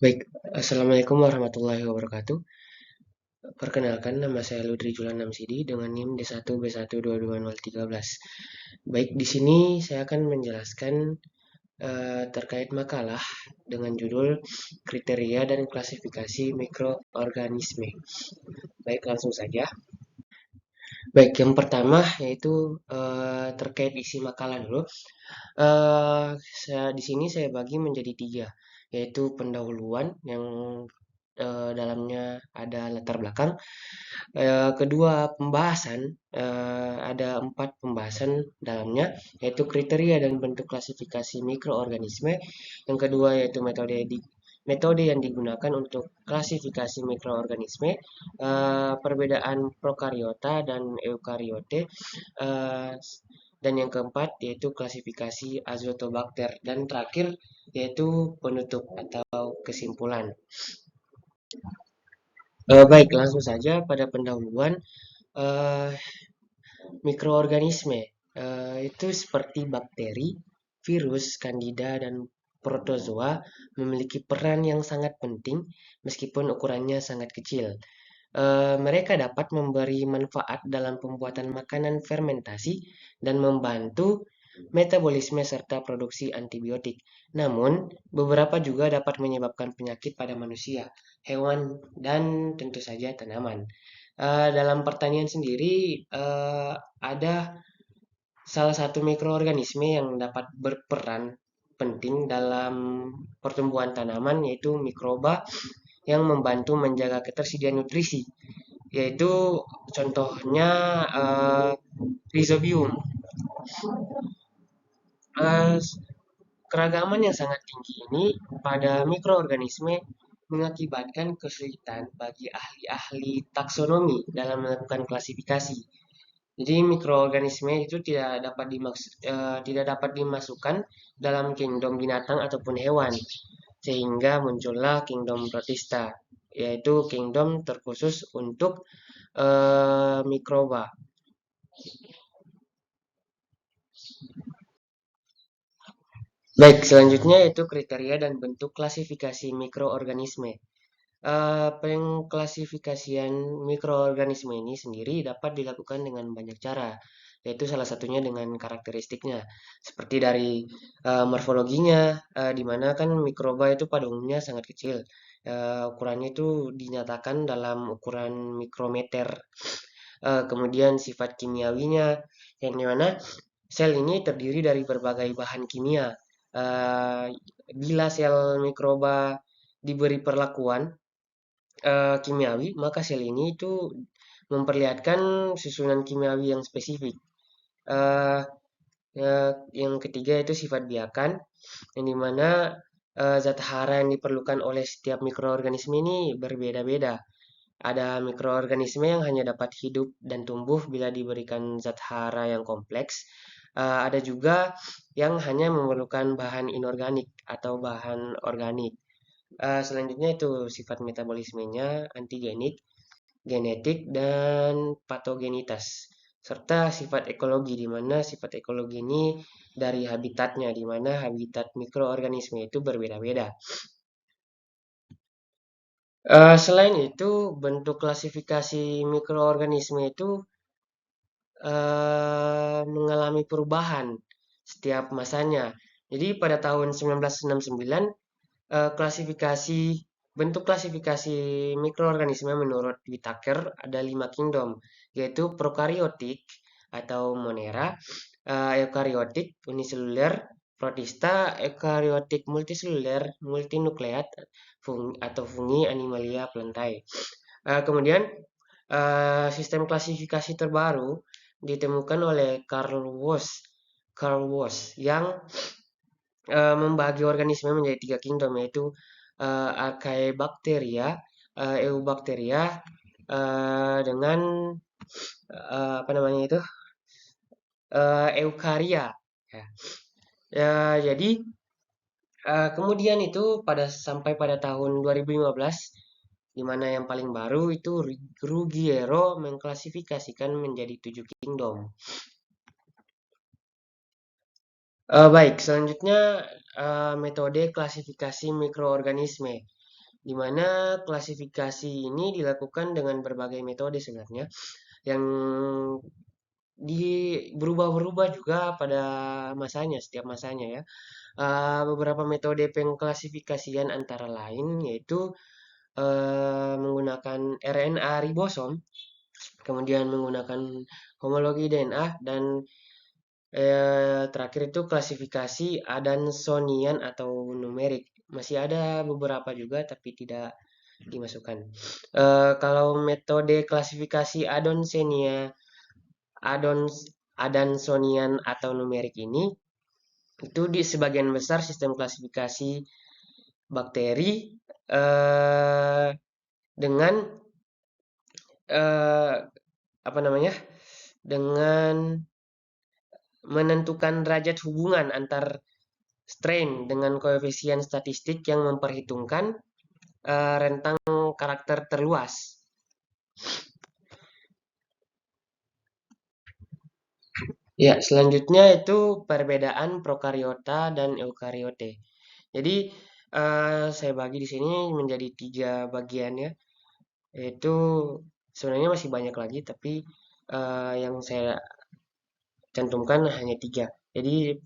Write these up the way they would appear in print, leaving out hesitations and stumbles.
Baik, Assalamualaikum warahmatullahi wabarakatuh. Perkenalkan, nama saya Ludri Julan Namsidi dengan NIM D1B1222013. Baik, di sini saya akan menjelaskan terkait makalah dengan judul Kriteria dan Klasifikasi Mikroorganisme. Baik, langsung saja. Baik, yang pertama yaitu terkait isi makalah dulu. Di sini saya bagi menjadi tiga, yaitu pendahuluan yang dalamnya ada latar belakang. Kedua, pembahasan, ada 4 pembahasan dalamnya, yaitu kriteria dan bentuk klasifikasi mikroorganisme. Yang kedua yaitu metode yang digunakan untuk klasifikasi mikroorganisme, perbedaan prokariota dan eukariote, eh, dan yang keempat yaitu klasifikasi azotobakter, dan terakhir yaitu penutup atau kesimpulan. Baik, langsung saja pada pendahuluan. eh, Mikroorganisme itu seperti bakteri, virus, kandida, dan protozoa memiliki peran yang sangat penting meskipun ukurannya sangat kecil. Mereka dapat memberi manfaat dalam pembuatan makanan fermentasi dan membantu metabolisme serta produksi antibiotik. Namun, beberapa juga dapat menyebabkan penyakit pada manusia, hewan, dan tentu saja tanaman. Dalam pertanian sendiri, ada salah satu mikroorganisme yang dapat berperan penting dalam pertumbuhan tanaman, yaitu mikroba yang membantu menjaga ketersediaan nutrisi, yaitu contohnya Rhizobium. Eh, Keragaman yang sangat tinggi ini pada mikroorganisme mengakibatkan kesulitan bagi ahli-ahli taksonomi dalam melakukan klasifikasi. Jadi mikroorganisme itu tidak dapat dimasukkan dalam kingdom binatang ataupun hewan, sehingga muncullah kingdom protista, yaitu kingdom terkhusus untuk mikroba. Baik, selanjutnya yaitu kriteria dan bentuk klasifikasi mikroorganisme. Pengklasifikasian mikroorganisme ini sendiri dapat dilakukan dengan banyak cara, yaitu salah satunya dengan karakteristiknya, seperti dari morfologinya, di mana kan mikroba itu pada umumnya sangat kecil. Ukurannya itu dinyatakan dalam ukuran mikrometer. Kemudian sifat kimiawinya, yang dimana sel ini terdiri dari berbagai bahan kimia. Eh, Bila sel mikroba diberi perlakuan kimiawi, maka sel ini itu memperlihatkan susunan kimiawi yang spesifik. Eh, yang ketiga itu sifat biakan, yang dimana zat hara yang diperlukan oleh setiap mikroorganisme ini berbeda-beda. Ada mikroorganisme yang hanya dapat hidup dan tumbuh bila diberikan zat hara yang kompleks. Ada juga yang hanya memerlukan bahan inorganik atau bahan organik. Selanjutnya itu sifat metabolismenya antigenik, genetik, dan patogenitas. Serta sifat ekologi, di mana sifat ekologi ini dari habitatnya, di mana habitat mikroorganisme itu berbeda-beda. Selain itu, bentuk klasifikasi mikroorganisme itu mengalami perubahan setiap masanya. Jadi pada tahun 1969, klasifikasi bentuk klasifikasi mikroorganisme menurut Whitaker ada 5 kingdom, yaitu prokariotik atau Monera, eukariotik uniseluler, protista, eukariotik multiseluler, multinukleat, atau fungi, animalia, plantae. Kemudian sistem klasifikasi terbaru ditemukan oleh Carl Woese yang membagi organisme menjadi 3 kingdom, yaitu Archaebacteria, Eubacteria, dengan apa namanya itu Eukarya. Ya. Jadi kemudian itu sampai pada tahun 2015, di mana yang paling baru itu Ruggiero mengklasifikasikan menjadi 7 kingdom. Baik, selanjutnya metode klasifikasi mikroorganisme. di mana klasifikasi ini dilakukan dengan berbagai metode sebenarnya yang berubah-berubah juga pada masanya, setiap masanya ya. Beberapa metode pengklasifikasian antara lain yaitu menggunakan RNA ribosom, kemudian menggunakan homologi DNA, dan terakhir itu klasifikasi Adansonian atau numerik. Masih ada beberapa juga tapi tidak dimasukkan. Kalau metode klasifikasi Adons, Adansonian atau numerik ini itu di sebagian besar sistem klasifikasi bakteri eh, dengan eh, apa namanya? Dengan menentukan derajat hubungan antar strain dengan koefisien statistik yang memperhitungkan rentang karakter terluas. Ya, selanjutnya itu perbedaan prokariota dan eukariote. Jadi saya bagi di sini menjadi 3 bagian ya, yaitu sebenarnya masih banyak lagi tapi yang saya cantumkan hanya 3. Jadi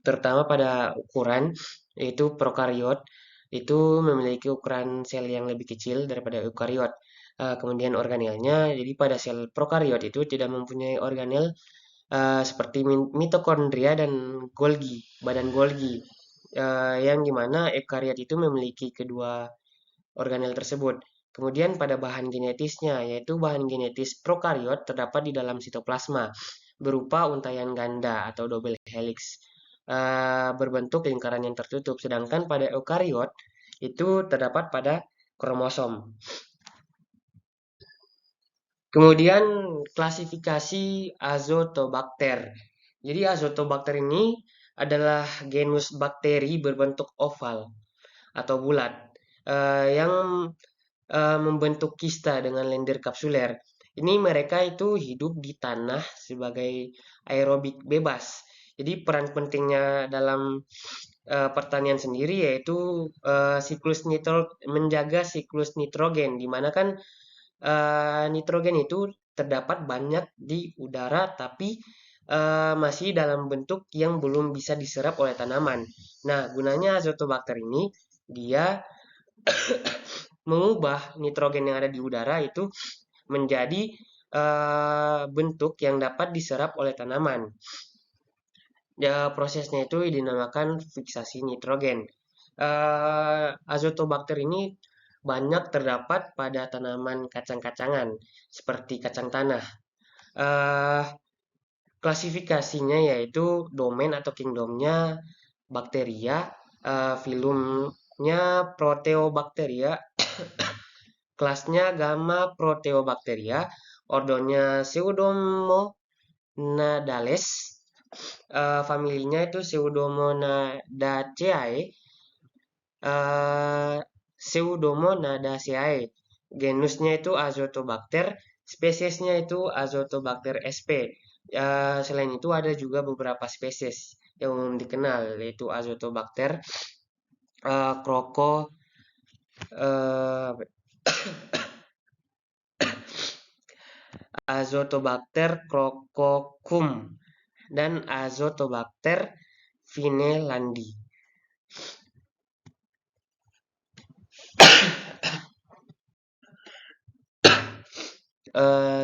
terutama pada ukuran, yaitu prokariot itu memiliki ukuran sel yang lebih kecil daripada eukariot. Kemudian organelnya, jadi pada sel prokariot itu tidak mempunyai organel seperti mitokondria dan Golgi, badan Golgi, yang dimana eukariot itu memiliki kedua organel tersebut. Kemudian pada bahan genetisnya, yaitu bahan genetis prokariot terdapat di dalam sitoplasma berupa untaian ganda atau double helix berbentuk lingkaran yang tertutup. Sedangkan pada eukariot itu terdapat pada kromosom. Kemudian klasifikasi Azotobacter. Jadi Azotobacter ini adalah genus bakteri berbentuk oval atau bulat yang membentuk kista dengan lendir kapsuler. Ini mereka itu hidup di tanah sebagai aerobik bebas. Jadi peran pentingnya dalam pertanian sendiri yaitu menjaga siklus nitrogen, di mana kan nitrogen itu terdapat banyak di udara tapi masih dalam bentuk yang belum bisa diserap oleh tanaman. Nah, gunanya azotobakter ini dia mengubah nitrogen yang ada di udara itu menjadi bentuk yang dapat diserap oleh tanaman. Ya, prosesnya itu dinamakan fiksasi nitrogen. Azotobakter ini banyak terdapat pada tanaman kacang-kacangan seperti kacang tanah. Uh, Klasifikasinya yaitu domain atau kingdomnya bakteria, filumnya Proteobacteria, kelasnya Gamma Proteobacteria, ordonya Pseudomonadales, familinya itu Pseudomonadaceae, uh, Pseudomonadaceae, genusnya itu Azotobacter, spesiesnya itu Azotobacter sp. Selain itu ada juga beberapa spesies yang umum dikenal yaitu Azotobacter kroko uh, Azotobacter crococum dan Azotobacter vinelandi.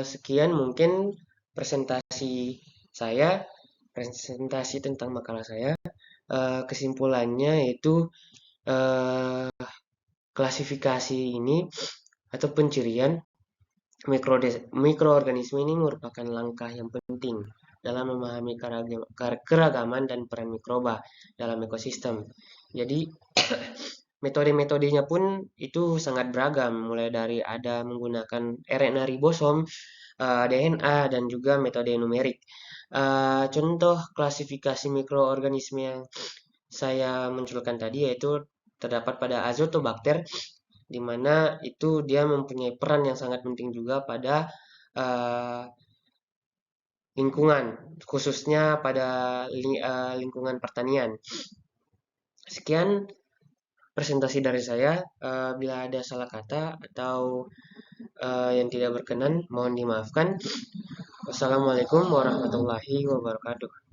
Sekian mungkin presentasi saya, presentasi tentang makalah saya. Kesimpulannya yaitu klasifikasi ini atau pencirian mikroorganisme ini merupakan langkah yang penting dalam memahami keragaman dan peran mikroba dalam ekosistem. Jadi metode-metodenya pun itu sangat beragam, mulai dari ada menggunakan RNA ribosom, DNA, dan juga metode numerik. Contoh klasifikasi mikroorganisme yang saya munculkan tadi yaitu terdapat pada Azotobacter, di mana itu dia mempunyai peran yang sangat penting juga pada lingkungan, khususnya pada lingkungan pertanian. Sekian presentasi dari saya. Bila ada salah kata atau yang tidak berkenan, mohon dimaafkan. Wassalamualaikum warahmatullahi wabarakatuh.